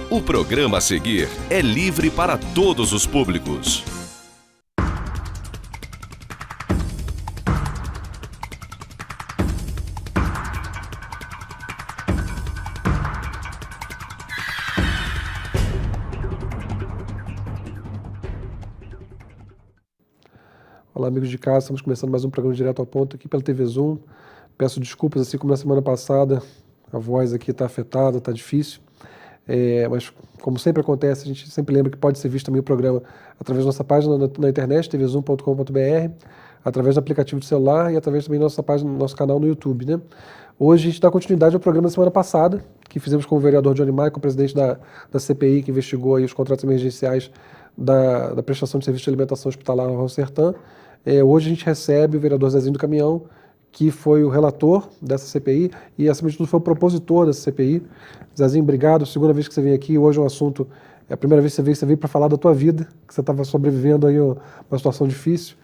O programa a seguir é livre para todos os públicos. Olá, amigos de casa, estamos começando mais um programa Direto ao Ponto aqui pela TV Zoom. Peço desculpas, assim como na semana passada, a voz aqui está afetada, está difícil. Mas, como sempre acontece, a gente sempre lembra que pode ser visto também o programa através da nossa página na internet, tvzoom.com.br, através do aplicativo de celular e através também da nossa página, do nosso canal no YouTube, né? Hoje a gente dá continuidade ao programa da semana passada, que fizemos com o vereador Johnny Michael, presidente da CPI, que investigou aí os contratos emergenciais da prestação de serviço de alimentação hospitalar ao Sertã. Hoje a gente recebe o vereador Zezinho do Caminhão, que foi o relator dessa CPI e, acima de tudo, foi o propositor dessa CPI. Zezinho, obrigado. Segunda vez que você vem aqui. Hoje é um assunto, é a primeira vez que você veio para falar da tua vida, que você estava sobrevivendo aí uma situação difícil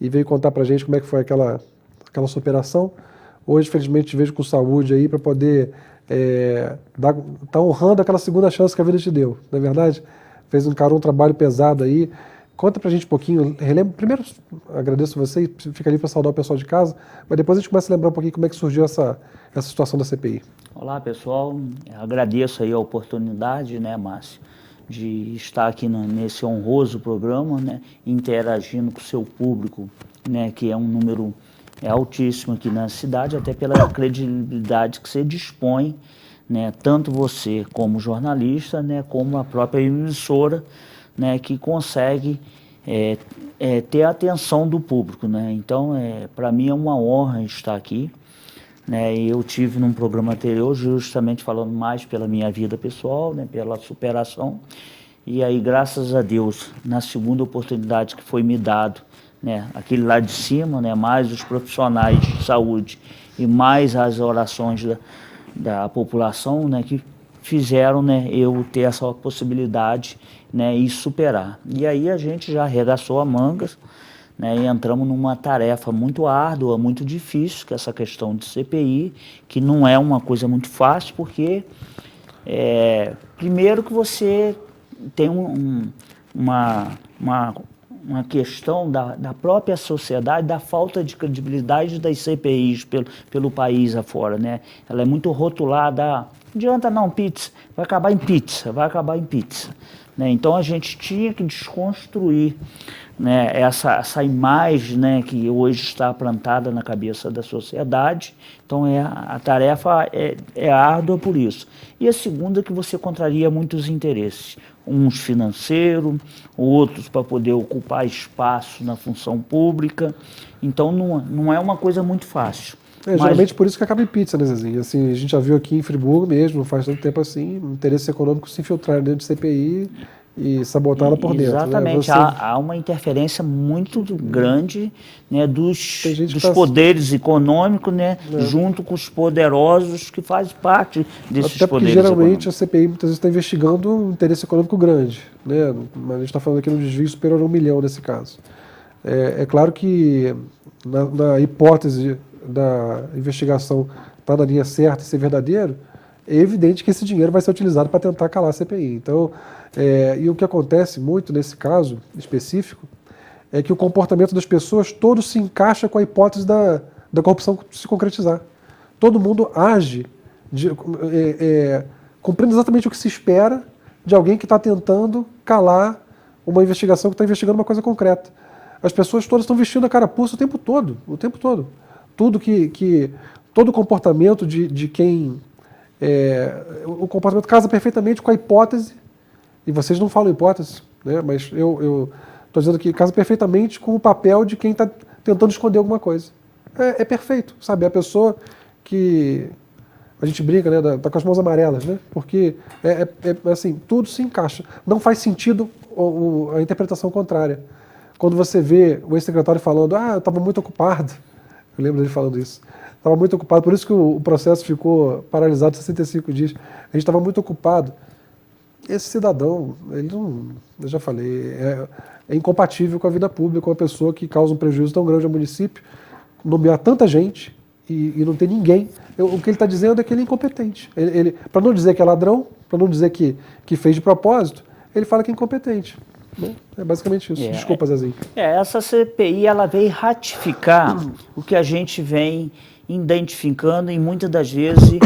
e veio contar para a gente como é que foi aquela sua operação. Hoje, felizmente, te vejo com saúde aí para poder tá honrando aquela segunda chance que a vida te deu, não é verdade? Fez um trabalho pesado aí. Conta pra gente um pouquinho, relembra, primeiro agradeço você e fica ali para saudar o pessoal de casa, mas depois a gente começa a lembrar um pouquinho como é que surgiu essa situação da CPI. Olá pessoal, agradeço aí a oportunidade, né, Márcio, de estar aqui nesse honroso programa, né, interagindo com o seu público, né, que é um número altíssimo aqui na cidade, até pela credibilidade que você dispõe, né, tanto você como jornalista, né, como a própria emissora, né, que consegue ter a atenção do público, né? Então, para mim é uma honra estar aqui, né? Eu tive num programa anterior justamente falando mais pela minha vida pessoal, né, pela superação, e aí graças a Deus na segunda oportunidade que foi me dado, né, aquele lá de cima, né, mais os profissionais de saúde e mais as orações da população, né, que fizeram, né, eu ter essa possibilidade, né, e superar. E aí a gente já arregaçou a mangas, né, e entramos numa tarefa muito árdua, muito difícil, que é essa questão de CPI, que não é uma coisa muito fácil, porque primeiro que você tem uma questão da própria sociedade, da falta de credibilidade das CPIs pelo país afora, né? Ela é muito rotulada, não adianta não, pizza, vai acabar em pizza, vai acabar em pizza. Né? Então a gente tinha que desconstruir, né, essa imagem, né, que hoje está plantada na cabeça da sociedade. Então a tarefa é árdua por isso. E a segunda é que você contraria muitos interesses, uns financeiros, outros para poder ocupar espaço na função pública. Então não é uma coisa muito fácil. Geralmente por isso que acaba em pizza, né, Zezinho? Assim, a gente já viu aqui em Friburgo mesmo, não faz tanto tempo assim, interesse econômico se infiltrar dentro de CPI e sabotar ela por dentro. Exatamente, né? Há uma interferência muito grande, né, dos tá poderes econômicos, né, junto com os poderosos que fazem parte desses Até porque poderes geralmente econômicos. a CPI muitas vezes está investigando um interesse econômico grande, né? Mas a gente está falando aqui de um desvio superior a 1 milhão nesse caso. É claro que na hipótese da investigação estar na linha certa e ser verdadeiro, é evidente que esse dinheiro vai ser utilizado para tentar calar a CPI. Então, e o que acontece muito nesse caso específico é que o comportamento das pessoas todo se encaixa com a hipótese da corrupção se concretizar. Todo mundo age cumprindo exatamente o que se espera de alguém que está tentando calar uma investigação que está investigando uma coisa concreta. As pessoas todas estão vestindo a carapuça o tempo todo, o tempo todo. Todo o comportamento de quem... o comportamento casa perfeitamente com a hipótese, e vocês não falam hipótese, né, mas eu estou dizendo que casa perfeitamente com o papel de quem está tentando esconder alguma coisa. É perfeito, sabe? A pessoa que... A gente brinca, né, tá com as mãos amarelas, né? Porque assim, tudo se encaixa. Não faz sentido a interpretação contrária. Quando você vê o ex-secretário falando, eu estava muito ocupado, eu lembro dele falando isso, estava muito ocupado, por isso que o processo ficou paralisado 65 dias, a gente estava muito ocupado. esse cidadão, ele não, eu já falei, é incompatível com a vida pública, uma pessoa que causa um prejuízo tão grande ao município, nomear tanta gente e não ter ninguém. O que ele está dizendo é que ele é incompetente. Para não dizer que é ladrão, para não dizer que fez de propósito, ele fala que é incompetente. Né? É basicamente isso. Desculpa, Zezinho. Essa CPI ela veio ratificar o que a gente vem identificando e muitas das vezes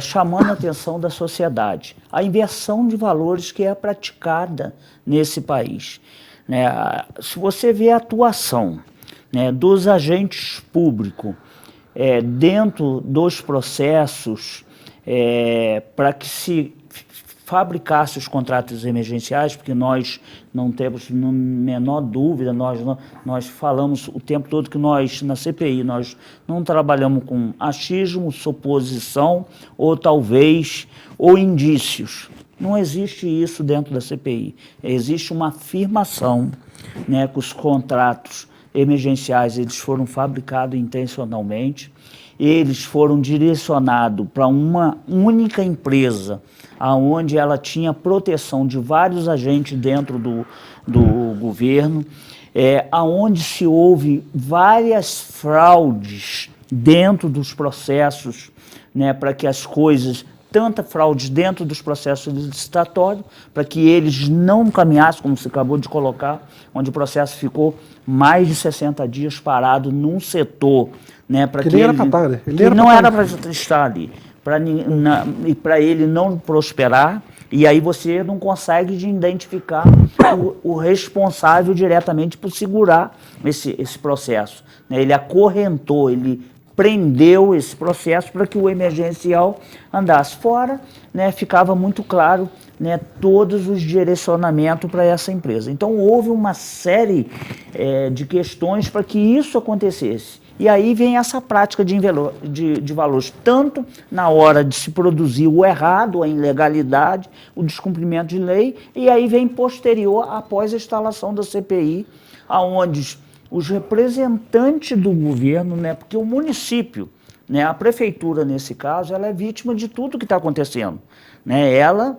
chamando a atenção da sociedade. A inversão de valores que é praticada nesse país. Né? Se você vê a atuação, né, dos agentes públicos dentro dos processos para que se fabricasse os contratos emergenciais, porque nós não temos menor dúvida, nós falamos o tempo todo que nós, na CPI, nós não trabalhamos com achismo, suposição, ou talvez, ou indícios. Não existe isso dentro da CPI. Existe uma afirmação, né, que os contratos emergenciais eles foram fabricados intencionalmente, eles foram direcionados para uma única empresa, aonde ela tinha proteção de vários agentes dentro do governo, aonde se houve várias fraudes dentro dos processos, né, para que as coisas, tanta fraude dentro dos processos licitatórios, para que eles não caminhassem, como você acabou de colocar, onde o processo ficou mais de 60 dias parado num setor, né, para que nem era para estar, né? Ele não era para estar ali, para ele não prosperar, e aí você não consegue identificar o responsável diretamente por segurar esse processo. Né? Ele acorrentou, ele prendeu esse processo para que o emergencial andasse fora, né? Ficava muito claro, né, todos os direcionamentos para essa empresa. Então houve uma série de questões para que isso acontecesse. E aí vem essa prática de valores, tanto na hora de se produzir o errado, a ilegalidade, o descumprimento de lei, e aí vem posterior, após a instalação da CPI, aonde os representantes do governo, né, porque o município, né, a prefeitura nesse caso, ela é vítima de tudo que está acontecendo. Né? Ela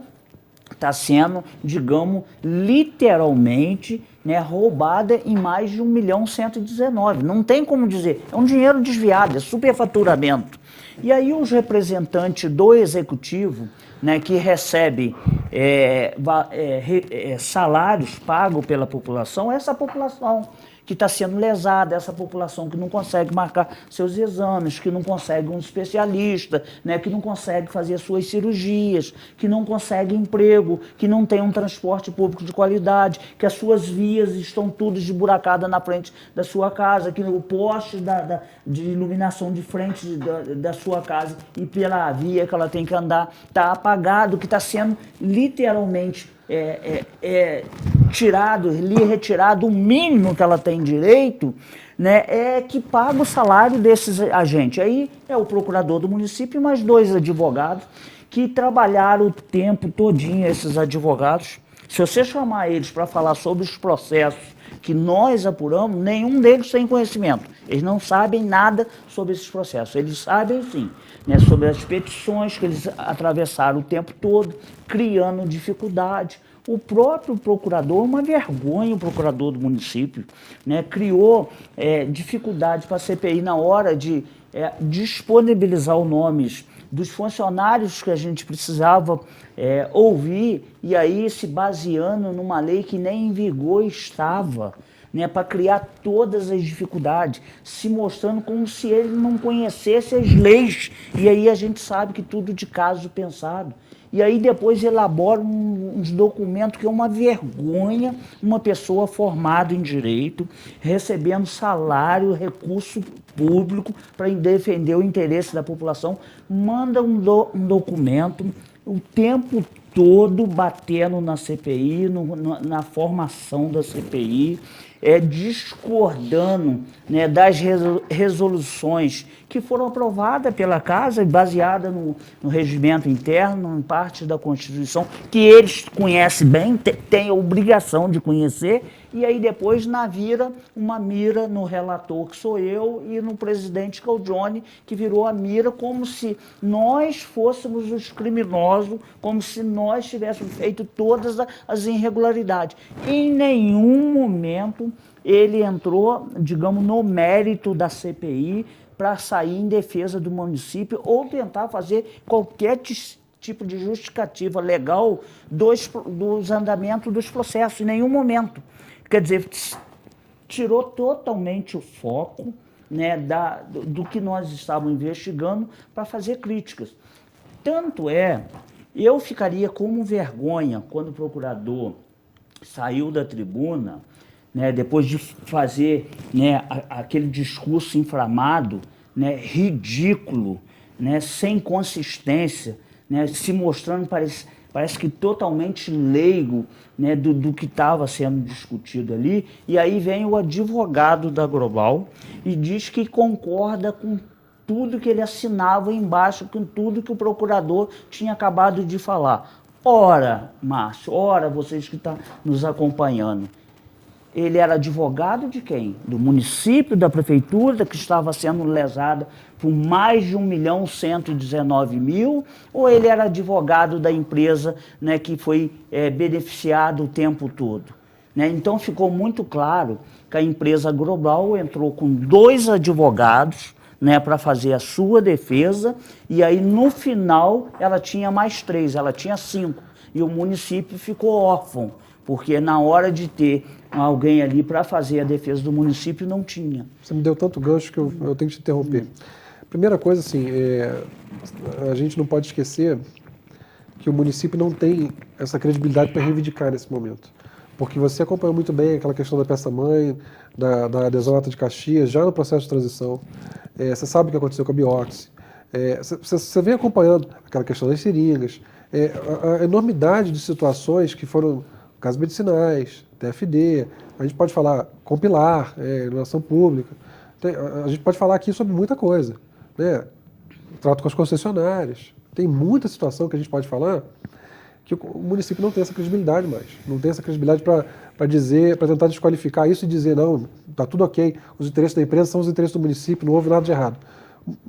está sendo, digamos, literalmente, né, roubada em mais de 1.119.000. Não tem como dizer, é um dinheiro desviado, é superfaturamento. E aí os representantes do executivo, né, que recebem salários pagos pela população, essa população que está sendo lesada, essa população que não consegue marcar seus exames, que não consegue um especialista, né, que não consegue fazer suas cirurgias, que não consegue emprego, que não tem um transporte público de qualidade, que as suas vias estão todas esburacadas na frente da sua casa, que o poste de iluminação de frente da sua casa e pela via que ela tem que andar está apagado, que está sendo literalmente retirado o mínimo que ela tem direito, né, que paga o salário desses agentes. Aí é o procurador do município e mais 2 advogados que trabalharam o tempo todinho, esses advogados. Se você chamar eles para falar sobre os processos que nós apuramos, nenhum deles tem conhecimento. Eles não sabem nada sobre esses processos. Eles sabem, sim, né, sobre as petições que eles atravessaram o tempo todo, criando dificuldade. O próprio procurador, uma vergonha, o procurador do município, né, criou dificuldade para a CPI na hora de disponibilizar os nomes dos funcionários que a gente precisava ouvir, e aí se baseando numa lei que nem em vigor estava, né, para criar todas as dificuldades, se mostrando como se ele não conhecesse as leis, e aí a gente sabe que tudo de caso pensado. E aí depois elabora uns documentos que é uma vergonha, uma pessoa formada em direito, recebendo salário, recurso público para defender o interesse da população, manda um documento o tempo todo batendo na CPI, na formação da CPI, discordando, né, das resoluções que foram aprovadas pela Casa, baseadas no regimento interno, em parte da Constituição, que eles conhecem bem, têm a obrigação de conhecer, e aí depois vira uma mira no relator, que sou eu, e no presidente, que é o Johnny, que virou a mira como se nós fôssemos os criminosos, como se nós nós tivéssemos feito todas as irregularidades. Em nenhum momento ele entrou, digamos, no mérito da CPI para sair em defesa do município ou tentar fazer qualquer tipo de justificativa legal dos andamentos dos processos, em nenhum momento. Quer dizer, tirou totalmente o foco, né, do que nós estávamos investigando para fazer críticas. Tanto eu ficaria como vergonha quando o procurador saiu da tribuna, né, depois de fazer, né, aquele discurso inflamado, né, ridículo, né, sem consistência, né, se mostrando, parece que totalmente leigo, né, do que estava sendo discutido ali. E aí vem o advogado da Global e diz que concorda com tudo que ele assinava embaixo, com tudo que o procurador tinha acabado de falar. Ora, Márcio, ora, vocês que estão nos acompanhando, ele era advogado de quem? Do município, da prefeitura, que estava sendo lesada por mais de 1.119.000, ou ele era advogado da empresa, né, que foi beneficiado o tempo todo? Né? Então ficou muito claro que a empresa Global entrou com 2 advogados, né, para fazer a sua defesa, e aí no final ela tinha mais 3, ela tinha 5, e o município ficou órfão, porque na hora de ter alguém ali para fazer a defesa do município não tinha. Você me deu tanto gancho que eu tenho que te interromper. Primeira coisa, assim, a gente não pode esquecer que o município não tem essa credibilidade para reivindicar nesse momento. Porque você acompanhou muito bem aquela questão da peça-mãe, da adesão à ata de Caxias, já no processo de transição. Você sabe o que aconteceu com a biópsia. Você vem acompanhando aquela questão das seringas, a enormidade de situações que foram casos medicinais, TFD, a gente pode falar compilar, iluminação pública, a gente pode falar aqui sobre muita coisa, né? Trato com as concessionárias, tem muita situação que a gente pode falar que o município não tem essa credibilidade mais, não tem essa credibilidade para dizer, para tentar desqualificar isso e dizer, não, está tudo ok, os interesses da empresa são os interesses do município, não houve nada de errado.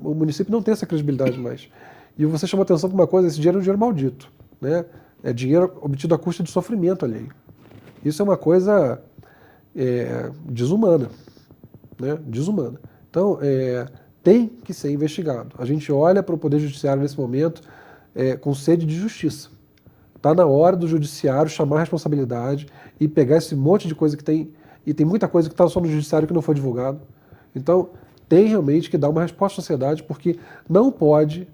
O município não tem essa credibilidade mais. E você chamou atenção para uma coisa, esse dinheiro é um dinheiro maldito, né? É dinheiro obtido à custa de sofrimento alheio. Isso é uma coisa desumana, né? Desumana. Então, tem que ser investigado. A gente olha para o Poder Judiciário nesse momento com sede de justiça. Está na hora do Judiciário chamar a responsabilidade e pegar esse monte de coisa que tem, e tem muita coisa que está só no Judiciário que não foi divulgado. Então, tem realmente que dar uma resposta à sociedade, porque não pode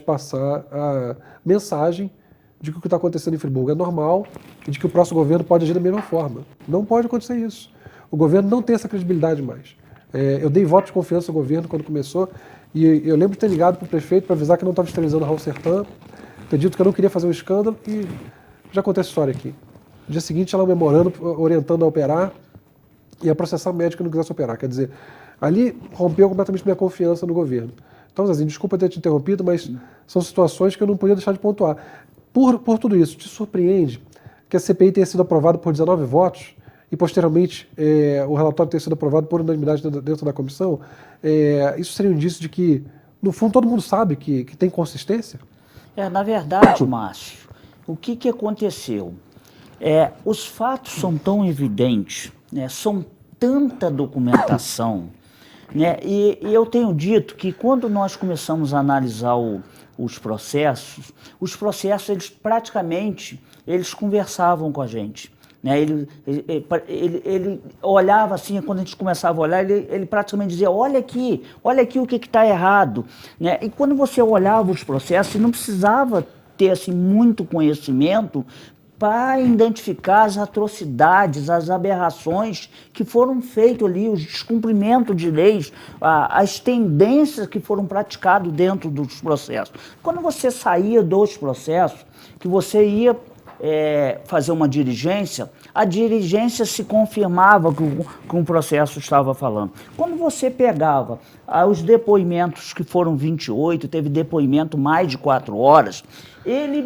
passar a mensagem de que o que está acontecendo em Friburgo é normal e de que o próximo governo pode agir da mesma forma. Não pode acontecer isso. O governo não tem essa credibilidade mais. Eu dei voto de confiança ao governo quando começou e eu lembro de ter ligado para o prefeito para avisar que não estava esterilizando a Raul Sertã, ter dito que eu não queria fazer um escândalo e já acontece a história aqui. No dia seguinte, ela memorando, orientando a operar e a processar o médico que não quisesse operar. Quer dizer, ali rompeu completamente minha confiança no governo. Então, Zezinho, desculpa ter te interrompido, mas são situações que eu não podia deixar de pontuar. Por tudo isso, te surpreende que a CPI tenha sido aprovada por 19 votos e, posteriormente, o relatório tenha sido aprovado por unanimidade dentro da comissão? Isso seria um indício de que, no fundo, todo mundo sabe que tem consistência? Na verdade, Márcio, o que aconteceu? Os fatos são tão evidentes, né, são tanta documentação, né, e eu tenho dito que quando nós começamos a analisar os processos, eles praticamente conversavam com a gente. Né? Ele olhava assim, quando a gente começava a olhar, ele praticamente dizia, olha aqui o que está errado. Né? E quando você olhava os processos, você não precisava ter assim, muito conhecimento para identificar as atrocidades, as aberrações que foram feitas ali, os descumprimentos de leis, as tendências que foram praticadas dentro dos processos. Quando você saía dos processos, que você ia fazer uma diligência, a diligência se confirmava com o processo estava falando. Quando você pegava os depoimentos, que foram 28, teve depoimento mais de 4 horas, ele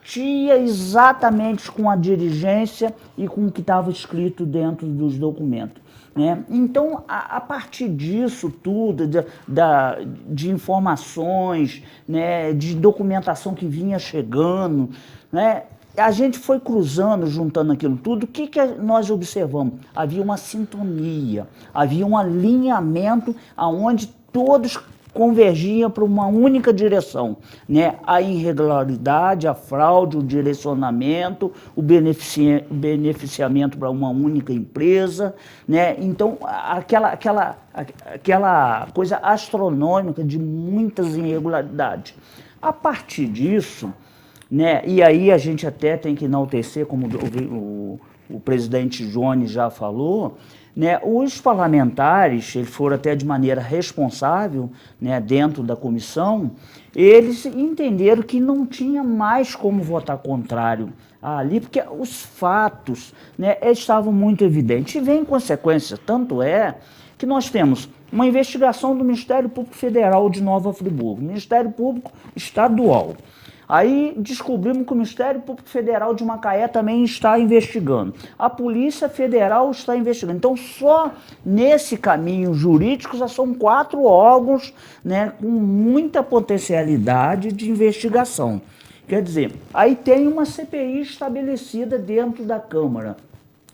batia exatamente com a dirigência e com o que estava escrito dentro dos documentos. Né? Então, a partir disso tudo, de informações, né, de documentação que vinha chegando, né, a gente foi cruzando, juntando aquilo tudo. O que nós observamos? Havia uma sintonia, havia um alinhamento aonde todos convergiam para uma única direção, né? A irregularidade, a fraude, o direcionamento, o beneficiamento para uma única empresa, né? Então, aquela coisa astronômica de muitas irregularidades. A partir disso, né? E aí a gente até tem que enaltecer, como o presidente Jones já falou, né? Os parlamentares, eles foram até de maneira responsável, né, dentro da comissão, eles entenderam que não tinha mais como votar contrário ali, porque os fatos, né, estavam muito evidentes. E vem consequência, tanto é que nós temos uma investigação do Ministério Público Federal de Nova Friburgo, Ministério Público Estadual. Aí descobrimos que o Ministério Público Federal de Macaé também está investigando. A Polícia Federal está investigando. Então, só nesse caminho jurídico já são 4 órgãos, né, com muita potencialidade de investigação. Quer dizer, aí tem uma CPI estabelecida dentro da Câmara.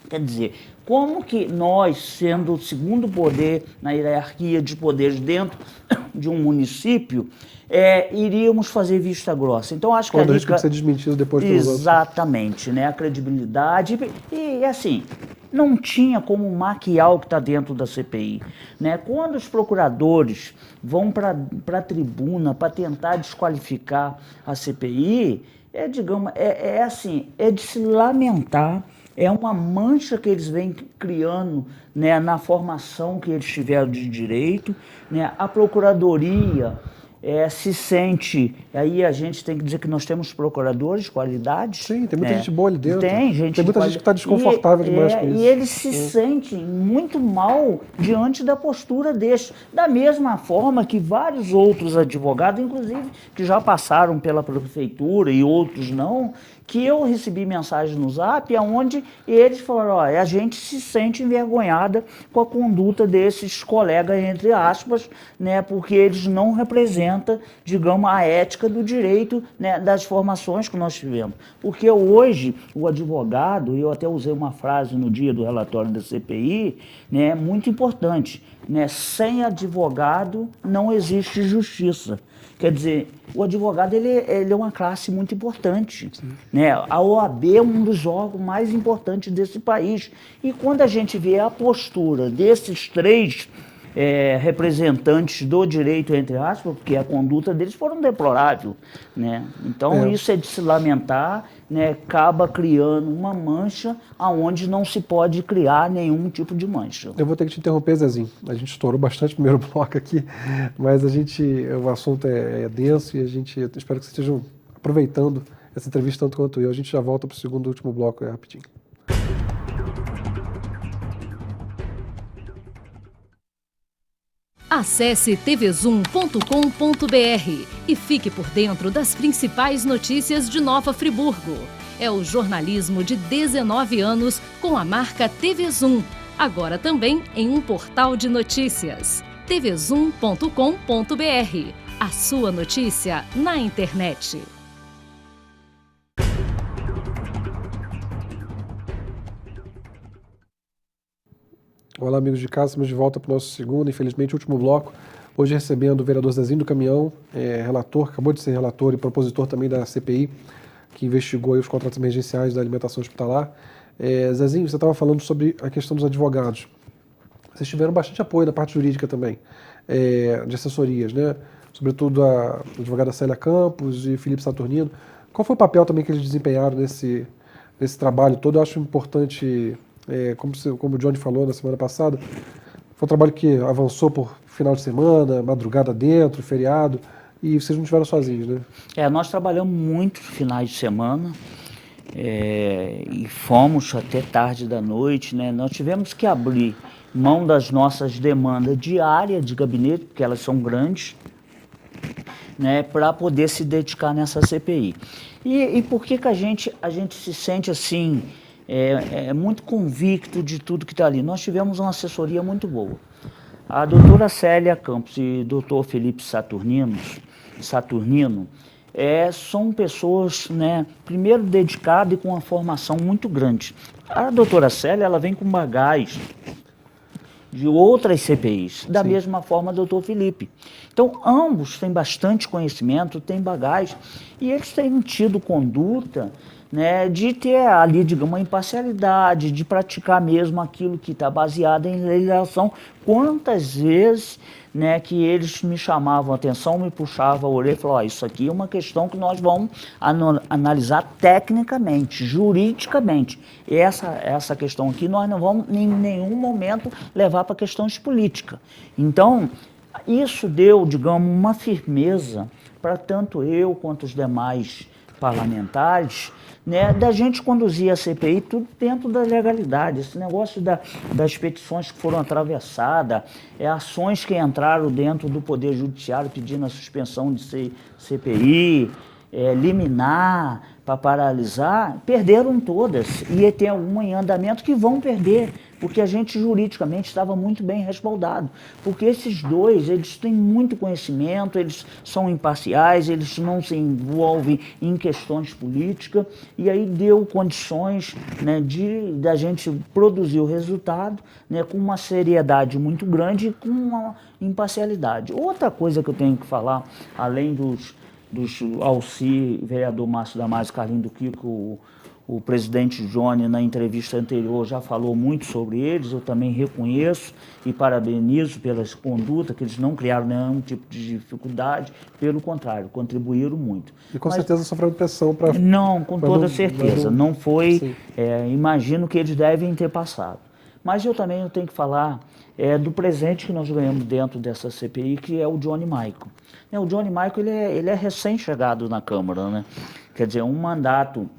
Quer dizer, como que nós, sendo o segundo poder na hierarquia de poderes dentro de um município, iríamos fazer vista grossa? Então, acho que quando risco de ser desmentido depois pelos outros. Exatamente, né? A credibilidade. E assim, não tinha como maquiar o que está dentro da CPI. Né? Quando os procuradores vão para a tribuna para tentar desqualificar a CPI, digamos, assim, é de se lamentar. É uma mancha que eles vêm criando, né, na formação que eles tiveram de direito. Né? A Procuradoria se sente... Aí a gente tem que dizer que nós temos procuradores de qualidade. Sim, tem muita gente boa ali dentro. Tem muita gente que está desconfortável demais com isso. E eles se sentem muito mal diante da postura destes. Da mesma forma que vários outros advogados, inclusive, que já passaram pela prefeitura e outros não, que eu recebi mensagem no Zap, onde eles falaram, a gente se sente envergonhada com a conduta desses colegas, entre aspas, né, porque eles não representam, digamos, a ética do direito, né, das formações que nós tivemos. Porque hoje, o advogado, eu até usei uma frase no dia do relatório da CPI, né, muito importante, né, sem advogado não existe justiça. Quer dizer, o advogado ele é uma classe muito importante. Né? A OAB é um dos órgãos mais importantes desse país. E quando a gente vê a postura desses 3 representantes do direito, entre aspas, porque a conduta deles foram deplorável. Né? Então, isso é de se lamentar, né? Acaba criando uma mancha onde não se pode criar nenhum tipo de mancha. Eu vou ter que te interromper, Zezinho. A gente estourou bastante o primeiro bloco aqui, mas o assunto é denso e eu espero que vocês estejam aproveitando essa entrevista tanto quanto eu. A gente já volta para o segundo e último bloco rapidinho. Acesse tvzoom.com.br e fique por dentro das principais notícias de Nova Friburgo. É o jornalismo de 19 anos com a marca TV Zoom, agora também em um portal de notícias. tvzoom.com.br, a sua notícia na internet. Olá, amigos de casa, estamos de volta para o nosso segundo, infelizmente, último bloco. Hoje recebendo o vereador Zezinho do Caminhão, relator, acabou de ser relator e propositor também da CPI, que investigou aí os contratos emergenciais da alimentação hospitalar. Zezinho, você estava falando sobre a questão dos advogados. Vocês tiveram bastante apoio da parte jurídica também, de assessorias, né? Sobretudo a advogada Célia Campos e Felipe Saturnino. Qual foi o papel também que eles desempenharam nesse trabalho todo? Eu acho importante... como o Johnny falou na semana passada, foi um trabalho que avançou por final de semana, madrugada dentro, feriado, e vocês não estiveram sozinhos, né? Nós trabalhamos muitos finais de semana e fomos até tarde da noite, né? Nós tivemos que abrir mão das nossas demandas diárias de gabinete, porque elas são grandes, né, para poder se dedicar nessa CPI. E por que a gente se sente assim, muito convicto de tudo que está ali? Nós tivemos uma assessoria muito boa. A doutora Célia Campos e o doutor Felipe Saturnino, são pessoas, né, primeiro dedicadas e com uma formação muito grande. A doutora Célia, ela vem com bagagem de outras CPIs, da Sim. mesma forma o doutor Felipe. Então, ambos têm bastante conhecimento, têm bagagem, e eles têm tido conduta, né, de ter ali, digamos, uma imparcialidade, de praticar mesmo aquilo que está baseado em legislação. Quantas vezes, né, que eles me chamavam a atenção, me puxavam a orelha e falavam, isso aqui é uma questão que nós vamos analisar tecnicamente, juridicamente. E essa questão aqui nós não vamos em nenhum momento levar para questões políticas. Então, isso deu, digamos, uma firmeza para tanto eu quanto os demais parlamentares, né, da gente conduzir a CPI tudo dentro da legalidade. Esse negócio das petições que foram atravessadas, ações que entraram dentro do Poder Judiciário pedindo a suspensão de CPI, liminar para paralisar, perderam todas. E tem alguma em andamento que vão perder, porque a gente juridicamente estava muito bem respaldado. Porque esses dois, eles têm muito conhecimento, eles são imparciais, eles não se envolvem em questões políticas, e aí deu condições, né, da gente produzir o resultado, né, com uma seriedade muito grande e com uma imparcialidade. Outra coisa que eu tenho que falar, além dos Alci, vereador Márcio Damasio, Carlinho do Kiko, o presidente Johnny, na entrevista anterior, já falou muito sobre eles, eu também reconheço e parabenizo pela conduta, que eles não criaram nenhum tipo de dificuldade, pelo contrário, contribuíram muito. E com certeza sofrendo pressão para... Não, com toda certeza, não foi, imagino que eles devem ter passado. Mas eu também tenho que falar do presente que nós ganhamos dentro dessa CPI, que é o Johnny Michael. O Johnny Michael, ele é recém-chegado na Câmara, né? Quer dizer, um mandato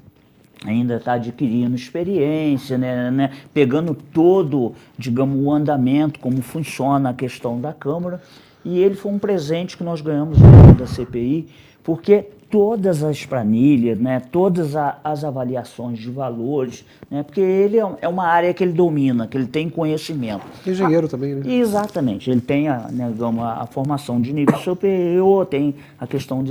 ainda está adquirindo experiência, né, pegando todo, digamos, o andamento, como funciona a questão da Câmara, e ele foi um presente que nós ganhamos dentro da CPI, porque todas as planilhas, né, todas as avaliações de valores, né, porque ele é uma área que ele domina, que ele tem conhecimento. Engenheiro também, né? Exatamente, ele tem a formação de nível superior, tem a questão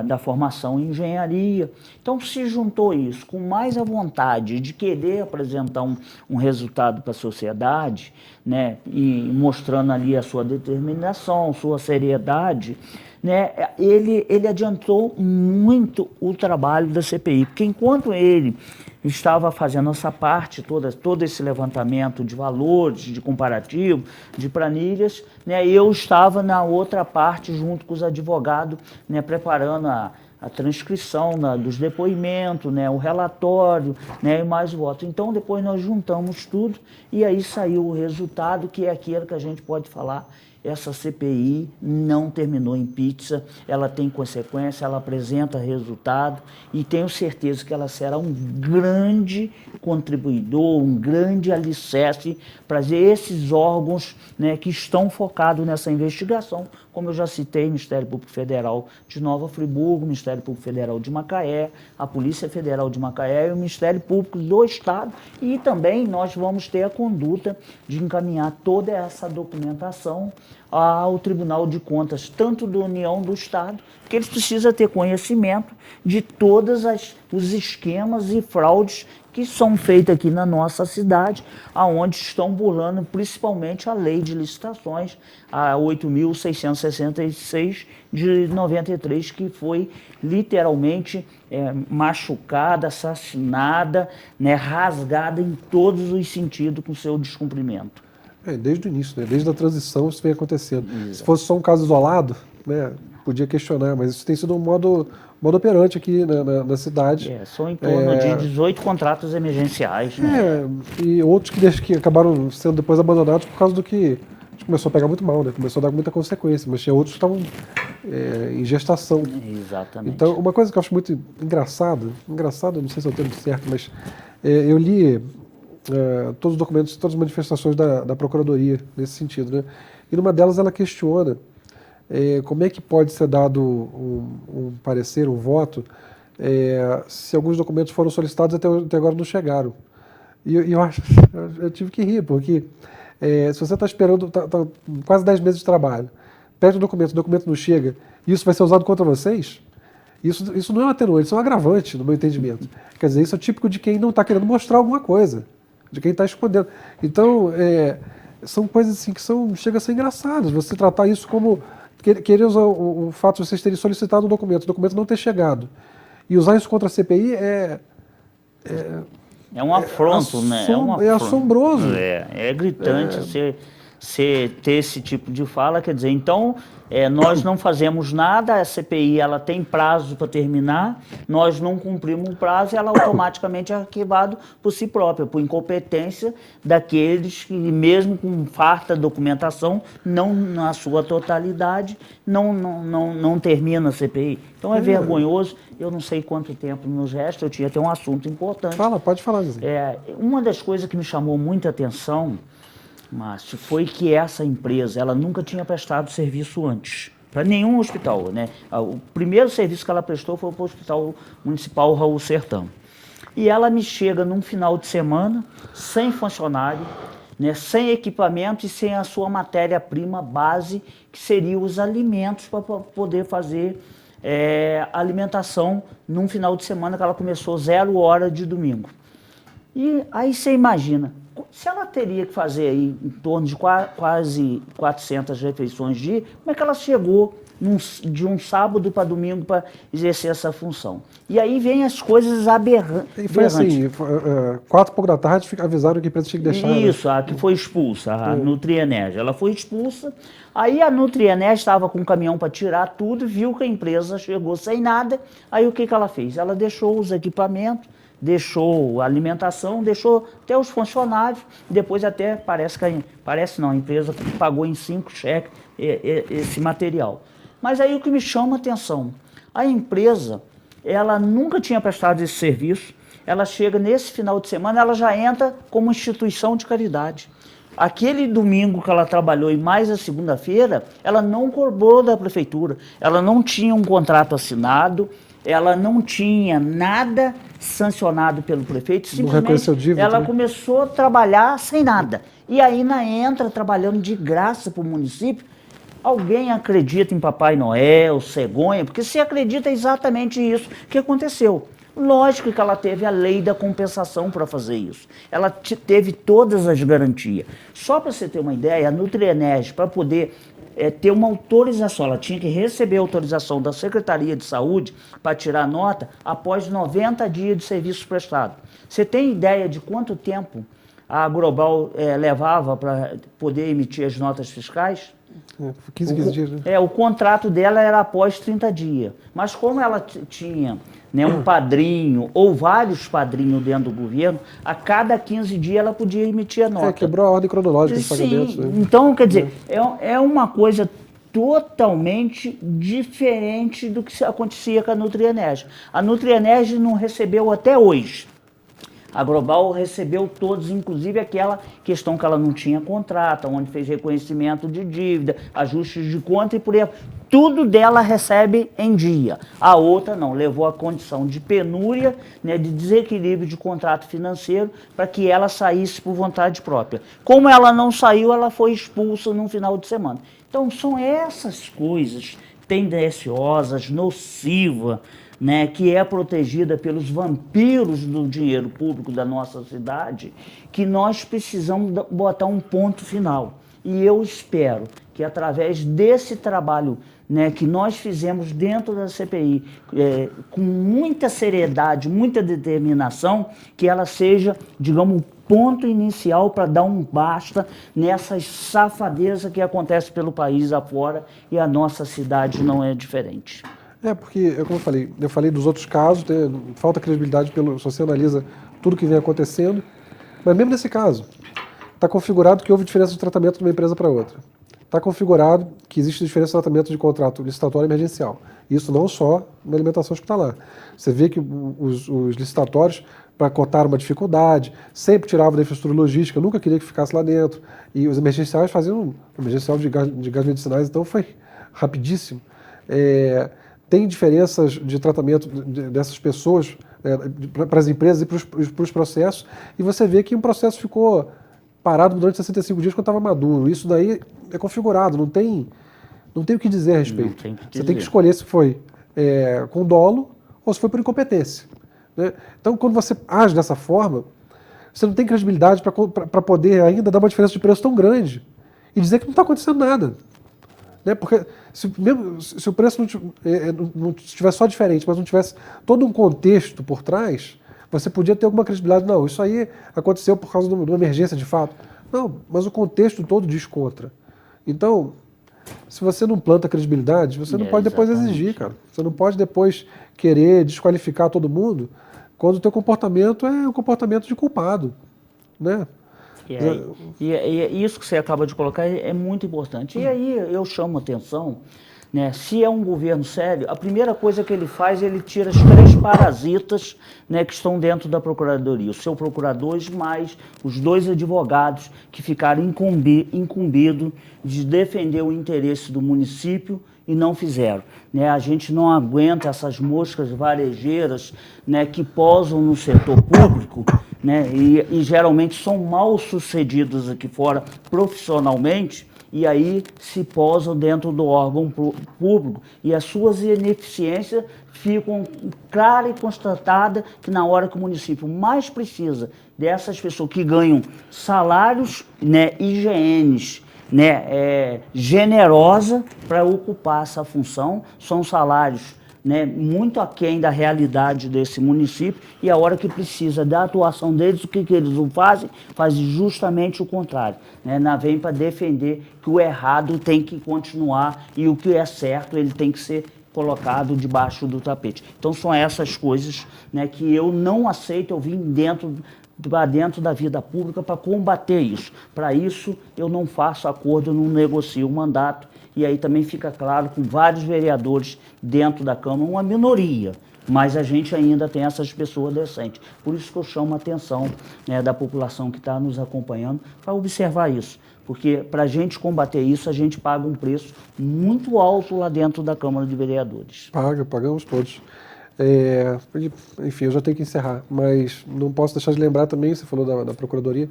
da formação em engenharia. Então, se juntou isso com mais a vontade de querer apresentar um resultado para a sociedade, né, e mostrando ali a sua determinação, sua seriedade, né, ele adiantou muito o trabalho da CPI, porque enquanto ele estava fazendo essa parte, todo esse levantamento de valores, de comparativo, de planilhas, né, eu estava na outra parte junto com os advogados, né, preparando a transcrição dos depoimentos, né, o relatório, né, e mais o voto. Então, depois nós juntamos tudo e aí saiu o resultado, que é aquilo que a gente pode falar. Essa CPI não terminou em pizza, ela tem consequência, ela apresenta resultado e tenho certeza que ela será um grande contribuidor, um grande alicerce para esses órgãos, né, que estão focados nessa investigação, como eu já citei, Ministério Público Federal de Nova Friburgo, Ministério Público Federal de Macaé, a Polícia Federal de Macaé e o Ministério Público do Estado, e também nós vamos ter a conduta de encaminhar toda essa documentação ao Tribunal de Contas, tanto da União do Estado, que eles precisam ter conhecimento de todos os esquemas e fraudes que são feitos aqui na nossa cidade, aonde estão burlando principalmente a lei de licitações, a 8.666 de 93, que foi literalmente machucada, assassinada, né, rasgada em todos os sentidos com seu descumprimento. Desde o início, né? Desde a transição isso vem acontecendo. Exato. Se fosse só um caso isolado, né, podia questionar, mas isso tem sido um modo operante aqui na cidade. São em torno de 18 contratos emergenciais. Né? E outros que acabaram sendo depois abandonados por causa do que a gente começou a pegar muito mal, né? Começou a dar muita consequência, mas tinha outros que estavam em gestação. Exatamente. Então, uma coisa que eu acho muito engraçado, não sei se é o termo certo, mas eu li todos os documentos, todas as manifestações da Procuradoria nesse sentido, né? E numa delas ela questiona como é que pode ser dado um parecer, um voto, se alguns documentos foram solicitados e até agora não chegaram. E eu tive que rir, porque se você está esperando tá quase 10 meses de trabalho, pede o documento não chega, e isso vai ser usado contra vocês, isso não é um atenuante, isso é um agravante, no meu entendimento. Quer dizer, isso é típico de quem não está querendo mostrar alguma coisa, de quem está escondendo. Então, são coisas assim que chegam a ser engraçadas. Você tratar isso como querer usar o fato de vocês terem solicitado o documento não ter chegado, e usar isso contra a CPI é um afronto, né? É assombroso. É gritante você ter esse tipo de fala, quer dizer, então nós não fazemos nada, a CPI ela tem prazo para terminar, nós não cumprimos o prazo e ela automaticamente é arquivado por si própria, por incompetência daqueles que, mesmo com farta documentação, não na sua totalidade, não termina a CPI. Então é vergonhoso. Eu não sei quanto tempo nos resta, eu tinha até um assunto importante. Pode falar, Zé. Uma das coisas que me chamou muita atenção, Márcio, foi que essa empresa, ela nunca tinha prestado serviço antes, para nenhum hospital, né? O primeiro serviço que ela prestou foi para o Hospital Municipal Raul Sertão. E ela me chega num final de semana, sem funcionário, né, sem equipamento e sem a sua matéria-prima base, que seriam os alimentos para poder fazer alimentação num final de semana que ela começou 0 hora de domingo. E aí você imagina, se ela teria que fazer aí em torno de quase 400 refeições dia, como é que ela chegou de um sábado para domingo para exercer essa função? E aí vem as coisas aberrantes. E foi assim, 4h da tarde avisaram que a empresa tinha que deixar... Isso, a que foi expulsa, a Nutrienergia. Ela foi expulsa, aí a Nutrienergia estava com um caminhão para tirar tudo, viu que a empresa chegou sem nada, aí o que ela fez? Ela deixou os equipamentos, deixou a alimentação, deixou até os funcionários, depois até a empresa pagou em 5 cheques esse material. Mas aí o que me chama a atenção, a empresa, ela nunca tinha prestado esse serviço, ela chega nesse final de semana, ela já entra como instituição de caridade. Aquele domingo que ela trabalhou e mais a segunda-feira, ela não cobrou da prefeitura, ela não tinha um contrato assinado, ela não tinha nada sancionado pelo prefeito, simplesmente ela começou a trabalhar sem nada. E ainda entra trabalhando de graça para o município. Alguém acredita em Papai Noel, cegonha? Porque se acredita, é exatamente isso que aconteceu. Lógico que ela teve a lei da compensação para fazer isso. Ela teve todas as garantias. Só para você ter uma ideia, a Nutrienergia, para poder ter uma autorização, ela tinha que receber a autorização da Secretaria de Saúde para tirar nota após 90 dias de serviço prestado. Você tem ideia de quanto tempo a Agrobal levava para poder emitir as notas fiscais? 15 dias, né? O contrato dela era após 30 dias. Mas como ela tinha um padrinho ou vários padrinhos dentro do governo, a cada 15 dias ela podia emitir a nota. Quebrou a ordem cronológica dos pagamentos. Né? Então, quer dizer, é uma coisa totalmente diferente do que acontecia com a Nutrienergia. A Nutrienergia não recebeu até hoje. A Agrobal recebeu todos, inclusive aquela questão que ela não tinha contrato, onde fez reconhecimento de dívida, ajustes de conta e por aí. Tudo dela recebe em dia. A outra não, levou a condição de penúria, de desequilíbrio de contrato financeiro, para que ela saísse por vontade própria. Como ela não saiu, ela foi expulsa num final de semana. Então são essas coisas tendenciosas, nocivas, que é protegida pelos vampiros do dinheiro público da nossa cidade, que nós precisamos botar um ponto final. E eu espero que através desse trabalho que nós fizemos dentro da CPI, com muita seriedade, muita determinação, que ela seja, digamos, um ponto inicial para dar um basta nessas safadezas que acontecem pelo país afora, e a nossa cidade não é diferente. Porque, como eu falei dos outros casos, falta credibilidade se você analisa tudo que vem acontecendo, mas mesmo nesse caso, está configurado que houve diferença de tratamento de uma empresa para outra. Está configurado que existe diferença de tratamento de contrato licitatório e emergencial. Isso não só na alimentação hospitalar. Você vê que os licitatórios, para cotar uma dificuldade, sempre tiravam da infraestrutura logística, nunca queria que ficasse lá dentro. E os emergenciais faziam emergencial de gás medicinais, então foi rapidíssimo, tem diferenças de tratamento dessas pessoas para as empresas e para os processos, e você vê que um processo ficou parado durante 65 dias quando estava maduro. Isso daí é configurado, não tem o que dizer a respeito. Você tem que escolher se foi com dolo ou se foi por incompetência, né? Então, quando você age dessa forma, você não tem credibilidade para poder ainda dar uma diferença de preço tão grande e dizer que não está acontecendo nada, né? Porque se o preço não estivesse só diferente, mas não tivesse todo um contexto por trás, você podia ter alguma credibilidade. Não, isso aí aconteceu por causa de uma emergência de fato. Não, mas o contexto todo diz contra. Então, se você não planta credibilidade, você não pode depois exigir, cara. Você não pode depois querer desqualificar todo mundo quando o teu comportamento é um comportamento de culpado, né? E isso que você acaba de colocar é muito importante. E aí eu chamo a atenção, né? Se é um governo sério, a primeira coisa que ele faz, ele tira os 3 parasitas, né, que estão dentro da Procuradoria. O seu procurador mais os 2 advogados que ficaram incumbidos de defender o interesse do município e não fizeram, né? A gente não aguenta essas moscas varejeiras, né, que posam no setor público, né, e geralmente são mal sucedidos aqui fora profissionalmente, e aí se posam dentro do órgão público e as suas ineficiências ficam claras e constatadas que na hora que o município mais precisa dessas pessoas que ganham salários, né, IGNs, né, generosa para ocupar essa função, são salários, né, muito aquém da realidade desse município, e a hora que precisa da atuação deles, o que eles não fazem? Fazem justamente o contrário, né? Vem para defender que o errado tem que continuar e o que é certo ele tem que ser colocado debaixo do tapete. Então são essas coisas, né, que eu não aceito. Eu vim dentro da vida pública para combater isso. Para isso eu não faço acordo, não negocio o mandato. E aí também fica claro, com vários vereadores dentro da Câmara, uma minoria, mas a gente ainda tem essas pessoas decentes. Por isso que eu chamo a atenção, né, da população que está nos acompanhando para observar isso. Porque para a gente combater isso, a gente paga um preço muito alto lá dentro da Câmara de Vereadores. Pagamos todos. Enfim, eu já tenho que encerrar, mas não posso deixar de lembrar também, você falou da Procuradoria,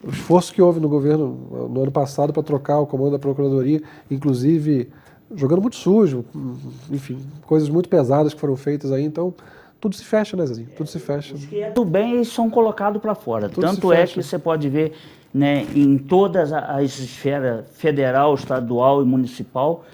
o esforço que houve no governo no ano passado para trocar o comando da Procuradoria, inclusive jogando muito sujo, enfim, coisas muito pesadas que foram feitas aí, então tudo se fecha, né, Zezinho? Tudo se fecha. Os que é do bem, eles são colocados para fora. Tanto é que você pode ver, né, em todas as esferas federal, estadual e municipal,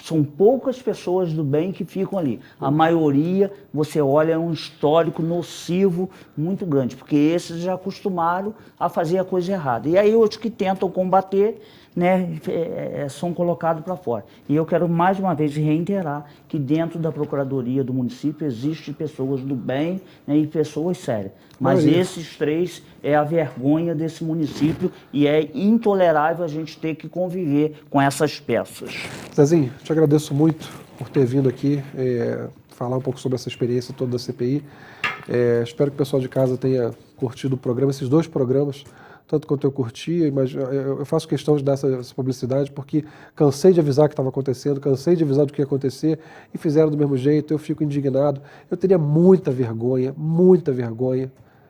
são poucas pessoas do bem que ficam ali. A maioria, você olha, é um histórico nocivo muito grande, porque esses já acostumaram a fazer a coisa errada. E aí outros que tentam combater, né, são colocados para fora. E eu quero mais uma vez reiterar que dentro da Procuradoria do município existem pessoas do bem, né, e pessoas sérias. Mas esses 3 é a vergonha desse município e é intolerável a gente ter que conviver com essas peças. Zezinho, te agradeço muito por ter vindo aqui falar um pouco sobre essa experiência toda da CPI. Espero que o pessoal de casa tenha curtido o programa, esses 2 programas, tanto quanto eu curti, mas eu faço questão de dar essa publicidade porque cansei de avisar que estava acontecendo, cansei de avisar do que ia acontecer e fizeram do mesmo jeito. Eu fico indignado. Eu teria muita vergonha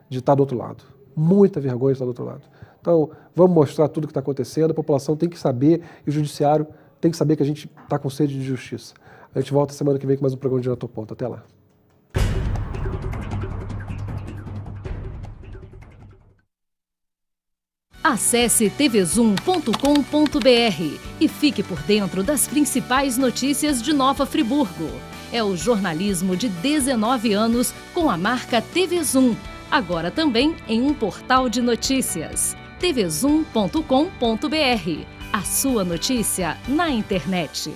de estar do outro lado. Muita vergonha de estar do outro lado. Então, vamos mostrar tudo o que está acontecendo, a população tem que saber e o judiciário tem que saber que a gente está com sede de justiça. A gente volta semana que vem com mais um programa de Direto ao Ponto. Até lá. Acesse tvzoom.com.br e fique por dentro das principais notícias de Nova Friburgo. É o jornalismo de 19 anos com a marca TV Zoom, agora também em um portal de notícias. tvzoom.com.br. A sua notícia na internet.